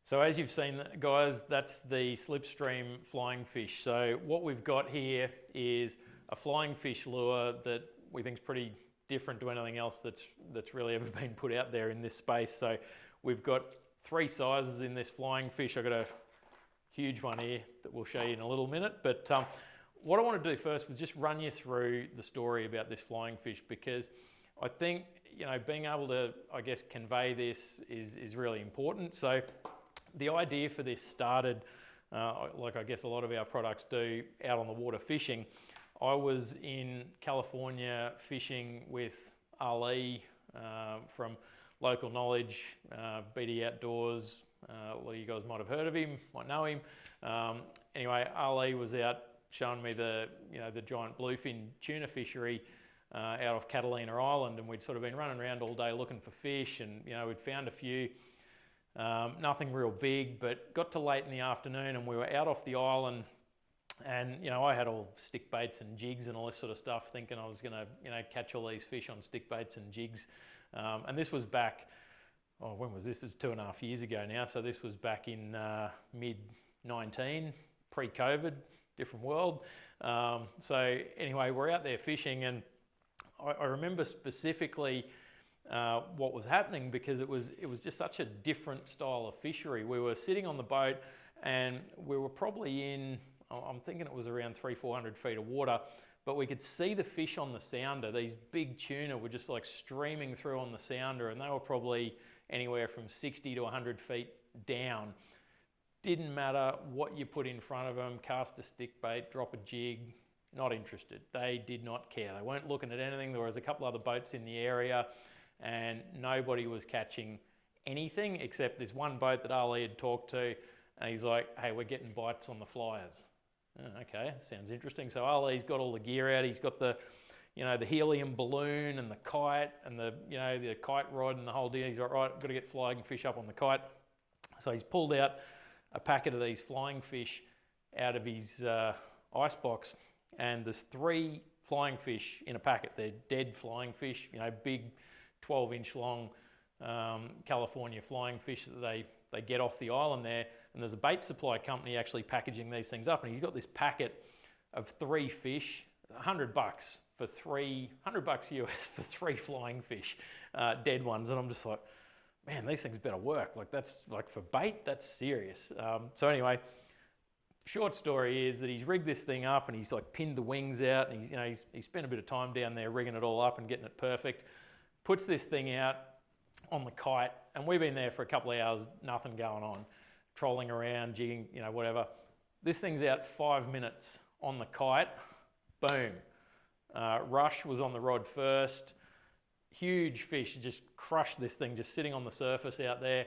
So as you've seen, guys, that's the Slipstream Flying Fish. So what we've got here is a flying fish lure that we think is pretty different to anything else that's really ever been put out there in this space. So we've got 3 sizes in this flying fish. I've got a huge one here that we'll show you in a little minute. But what I want to do first was just run you through the story about this flying fish, because I think, you know, being able to, I guess, convey this is really important. So the idea for this started, like I guess a lot of our products do, out on the water fishing. I was in California fishing with Ali from Local Knowledge, BD Outdoors. A lot of you guys might have heard of him, might know him. Anyway, Ali was out showing me the giant bluefin tuna fishery out of Catalina Island, and we'd sort of been running around all day looking for fish, and we'd found a few. Nothing real big, but got to late in the afternoon and we were out off the island, and I had all stick baits and jigs and all this sort of stuff, thinking I was going to catch all these fish on stick baits and jigs. And this was back, when was this? It was 2.5 years ago now. So this was back in mid-19, pre-COVID, different world. So anyway, we're out there fishing, and I remember specifically what was happening, because it was just such a different style of fishery. We were sitting on the boat and we were probably in, I'm thinking it was around 300-400 feet of water, but we could see the fish on the sounder. These big tuna were just like streaming through on the sounder, and they were probably anywhere from 60 to 100 feet down. Didn't matter what you put in front of them, cast a stick bait, drop a jig, not interested. They did not care. They weren't looking at anything. There was a couple other boats in the area, and nobody was catching anything except this one boat that Ali had talked to, and he's like, "Hey, we're getting bites on the flyers." Oh, okay, sounds interesting. So Ali's got all the gear out. He's got the helium balloon and the kite and the kite rod and the whole deal. He's like, "Right, I've got to get flying fish up on the kite." So he's pulled out a packet of these flying fish out of his ice box, and there's 3 flying fish in a packet. They're dead flying fish, big 12-inch long California flying fish that they get off the island there. And there's a bait supply company actually packaging these things up, and he's got this packet of 3 fish, $100 for $100 US for 3 flying fish, dead ones. And I'm just like, man, these things better work. Like, that's like, for bait, that's serious. So anyway, short story is that he's rigged this thing up, and he's like pinned the wings out, and he's spent a bit of time down there rigging it all up and getting it perfect. Puts this thing out on the kite, and we've been there for a couple of hours, nothing going on, trolling around, jigging, whatever. This thing's out 5 minutes on the kite, boom. Rush was on the rod first, huge fish, just crushed this thing, just sitting on the surface out there,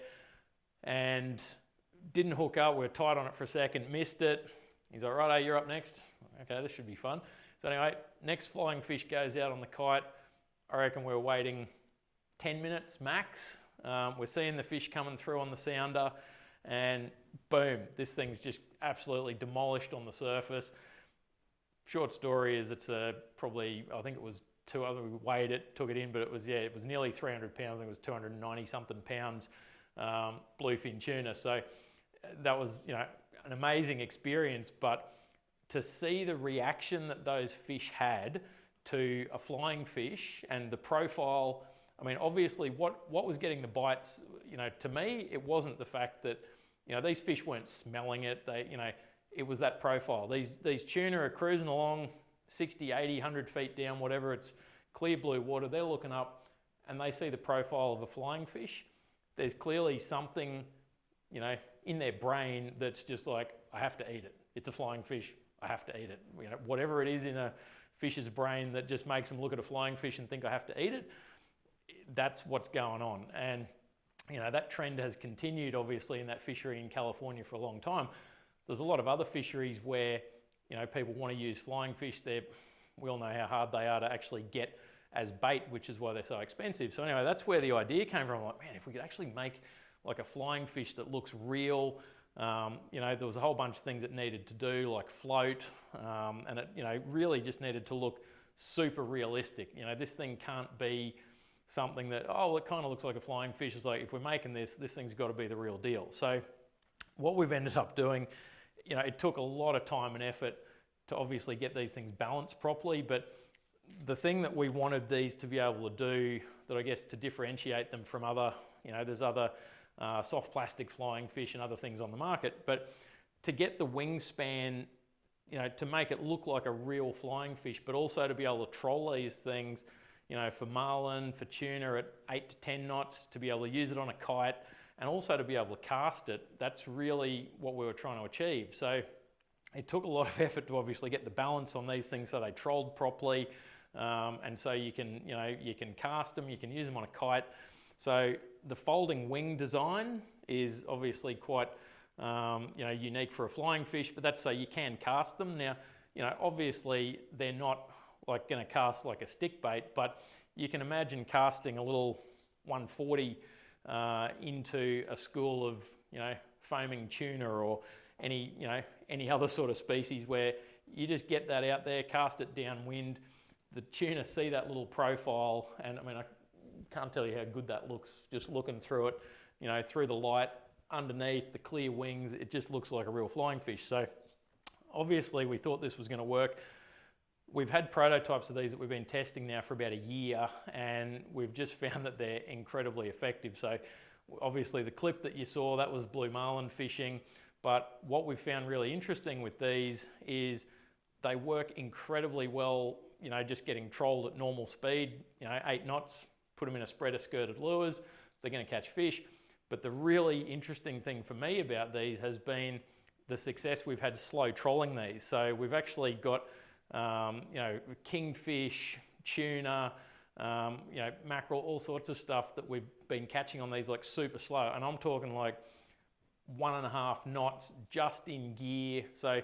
and didn't hook up. We were tight on it for a second, missed it. He's like, "Righto, you're up next." Okay, this should be fun. So anyway, next flying fish goes out on the kite. I reckon we're waiting 10 minutes max. We're seeing the fish coming through on the sounder, and boom, this thing's just absolutely demolished on the surface. Short story is it's probably, I think it was we weighed it, took it in, but it was nearly 300 pounds. I think it was 290 something pounds bluefin tuna. So that was, you know, an amazing experience. But to see the reaction that those fish had to a flying fish and the profile, I mean, obviously what was getting the bites, you know, to me, it wasn't the fact that, you know, these fish weren't smelling it. They, you know, it was that profile. These tuna are cruising along 60, 80, 100 feet down, whatever, it's clear blue water. They're looking up and they see the profile of a flying fish. There's clearly something, you know, in their brain that's just like, I have to eat it. It's a flying fish. I have to eat it. You know, whatever it is in a fish's brain that just makes them look at a flying fish and think I have to eat it, that's what's going on. And, you know, that trend has continued obviously in that fishery in California for a long time. There's a lot of other fisheries where, you know, people want to use flying fish. We all know how hard they are to actually get as bait, which is why they're so expensive. So anyway, that's where the idea came from. I'm like, man, if we could actually make like a flying fish that looks real, you know, there was a whole bunch of things it needed to do, like float, and it, you know, really just needed to look super realistic. You know, this thing can't be something that, oh, it kind of looks like a flying fish. It's like, if we're making this thing's got to be the real deal. So what we've ended up doing, you know, it took a lot of time and effort to obviously get these things balanced properly, but the thing that we wanted these to be able to do, that I guess to differentiate them from other, you know, there's other soft plastic flying fish and other things on the market, but to get the wingspan, you know, to make it look like a real flying fish, but also to be able to troll these things, you know, for marlin, for tuna at 8 to 10 knots, to be able to use it on a kite, and also to be able to cast it. That's really what we were trying to achieve. So it took a lot of effort to obviously get the balance on these things so they trolled properly, and so you can, you know, you can cast them, you can use them on a kite. So the folding wing design is obviously quite, you know, unique for a flying fish, but that's so you can cast them. Now, you know, obviously they're not like going to cast like a stick bait, but you can imagine casting a little 140 into a school of, you know, foaming tuna or any, you know, any other sort of species, where you just get that out there, cast it downwind, the tuna see that little profile, and I mean, I can't tell you how good that looks just looking through it, you know, through the light, underneath the clear wings, it just looks like a real flying fish. So obviously we thought this was going to work. We've had prototypes of these that we've been testing now for about a year, and we've just found that they're incredibly effective. So obviously the clip that you saw, that was blue marlin fishing, but what we've found really interesting with these is they work incredibly well, you know, just getting trolled at normal speed, you know, 8 knots, put them in a spreader skirted lures, they're going to catch fish. But the really interesting thing for me about these has been the success we've had slow trolling these. So we've actually got, you know, kingfish, tuna, you know, mackerel, all sorts of stuff that we've been catching on these like super slow. And I'm talking like 1.5 knots just in gear. So,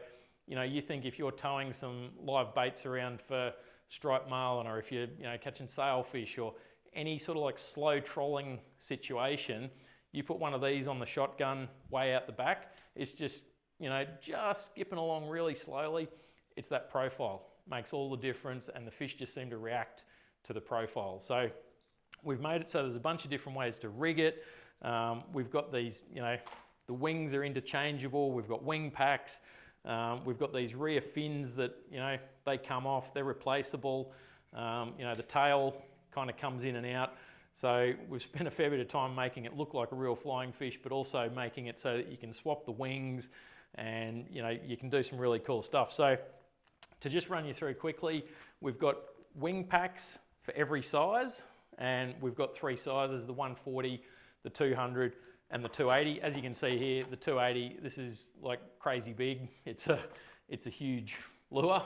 you know, you think if you're towing some live baits around for striped marlin, or if you're, you know, catching sailfish or any sort of like slow trolling situation, you put one of these on the shotgun way out the back, it's just, you know, just skipping along really slowly. It's that profile, makes all the difference, and the fish just seem to react to the profile. So we've made it so there's a bunch of different ways to rig it. We've got these, you know, the wings are interchangeable, we've got wing packs, we've got these rear fins that, you know, they come off, they're replaceable. You know, the tail kind of comes in and out. So we've spent a fair bit of time making it look like a real flying fish, but also making it so that you can swap the wings and, you know, you can do some really cool stuff. So to just run you through quickly, we've got wing packs for every size, and we've got 3 sizes, the 140, the 200 and the 280. As you can see here, the 280, this is like crazy big. It's a huge lure.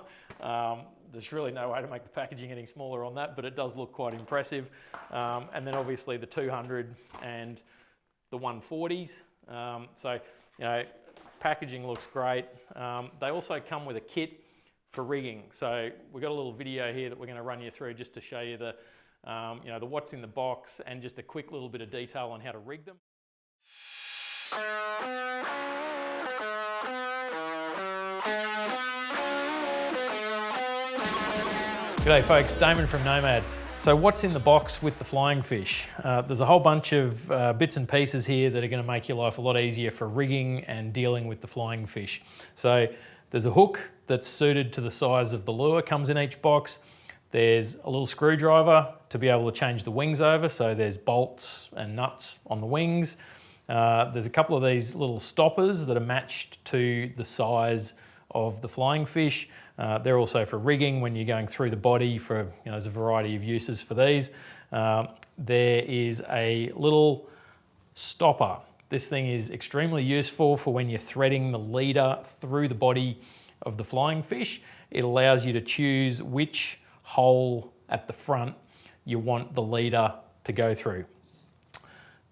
There's really no way to make the packaging any smaller on that, but it does look quite impressive. And then obviously the 200 and the 140s. So, you know, packaging looks great. They also come with a kit for rigging. So we've got a little video here that we're going to run you through just to show you the, you know, the what's in the box and just a quick little bit of detail on how to rig them. G'day folks, Damon from Nomad. So what's in the box with the flying fish? There's a whole bunch of bits and pieces here that are going to make your life a lot easier for rigging and dealing with the flying fish. So there's a hook that's suited to the size of the lure, comes in each box. There's a little screwdriver to be able to change the wings over, so there's bolts and nuts on the wings. There's a couple of these little stoppers that are matched to the size of the flying fish. They're also for rigging when you're going through the body for, there's a variety of uses for these. There is a little stopper. This thing is extremely useful for when you're threading the leader through the body of the flying fish. It allows you to choose which hole at the front you want the leader to go through.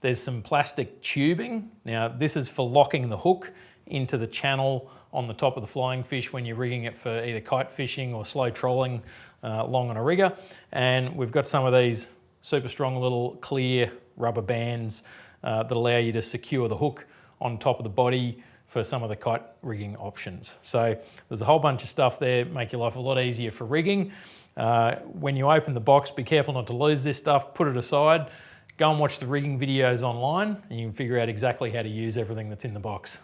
There's some plastic tubing. Now this is for locking the hook into the channel on the top of the flying fish when you're rigging it for either kite fishing or slow trolling long on a rigger. And we've got some of these super strong little clear rubber bands that allow you to secure the hook on top of the body for some of the kite rigging options. So there's a whole bunch of stuff there, make your life a lot easier for rigging. When you open the box, be careful not to lose this stuff, put it aside, go and watch the rigging videos online and you can figure out exactly how to use everything that's in the box.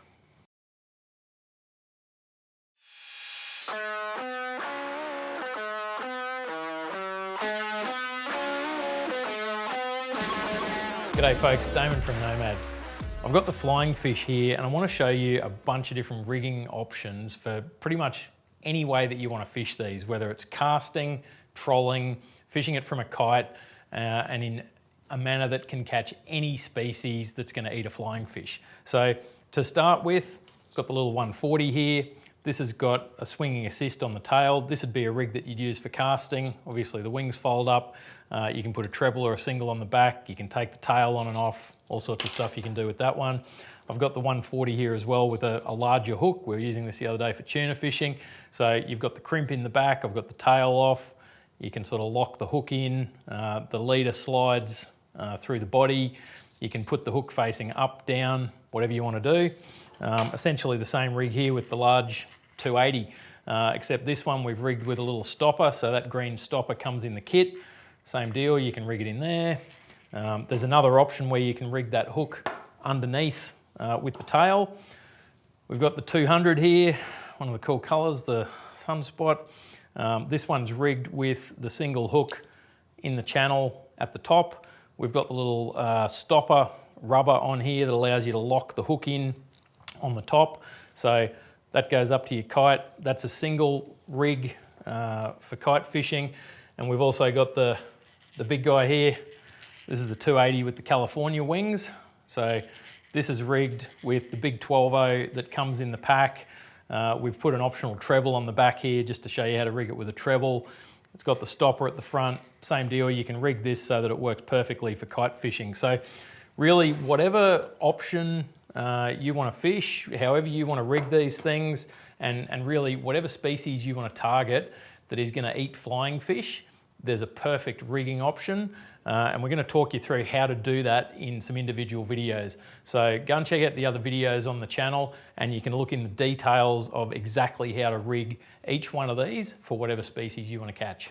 G'day folks, Damon from Nomad. I've got the flying fish here and I want to show you a bunch of different rigging options for pretty much any way that you want to fish these, whether it's casting, trolling, fishing it from a kite, and in a manner that can catch any species that's going to eat a flying fish. So to start with, I've got the little 140 here. This has got a swinging assist on the tail. This would be a rig that you'd use for casting. Obviously the wings fold up. You can put a treble or a single on the back. You can take the tail on and off, all sorts of stuff you can do with that one. I've got the 140 here as well with a larger hook. We were using this the other day for tuna fishing. So you've got the crimp in the back. I've got the tail off. You can sort of lock the hook in. The leader slides through the body. You can put the hook facing up, down, whatever you want to do. Essentially the same rig here with the large 280, except this one we've rigged with a little stopper, so that green stopper comes in the kit. Same deal, you can rig it in there. There's another option where you can rig that hook underneath with the tail. We've got the 200 here, one of the cool colours, the Sunspot. This one's rigged with the single hook in the channel at the top. We've got the little stopper rubber on here that allows you to lock the hook in on the top. So that goes up to your kite. That's a single rig for kite fishing. And we've also got the big guy here. This is the 280 with the California wings. So this is rigged with the big 12-0 that comes in the pack. We've put an optional treble on the back here just to show you how to rig it with a treble. It's got the stopper at the front. Same deal, you can rig this so that it works perfectly for kite fishing. So really, whatever option you want to fish, however you want to rig these things, and really whatever species you want to target that is going to eat flying fish, there's a perfect rigging option. And we're going to talk you through how to do that in some individual videos. So go and check out the other videos on the channel and you can look in the details of exactly how to rig each one of these for whatever species you want to catch.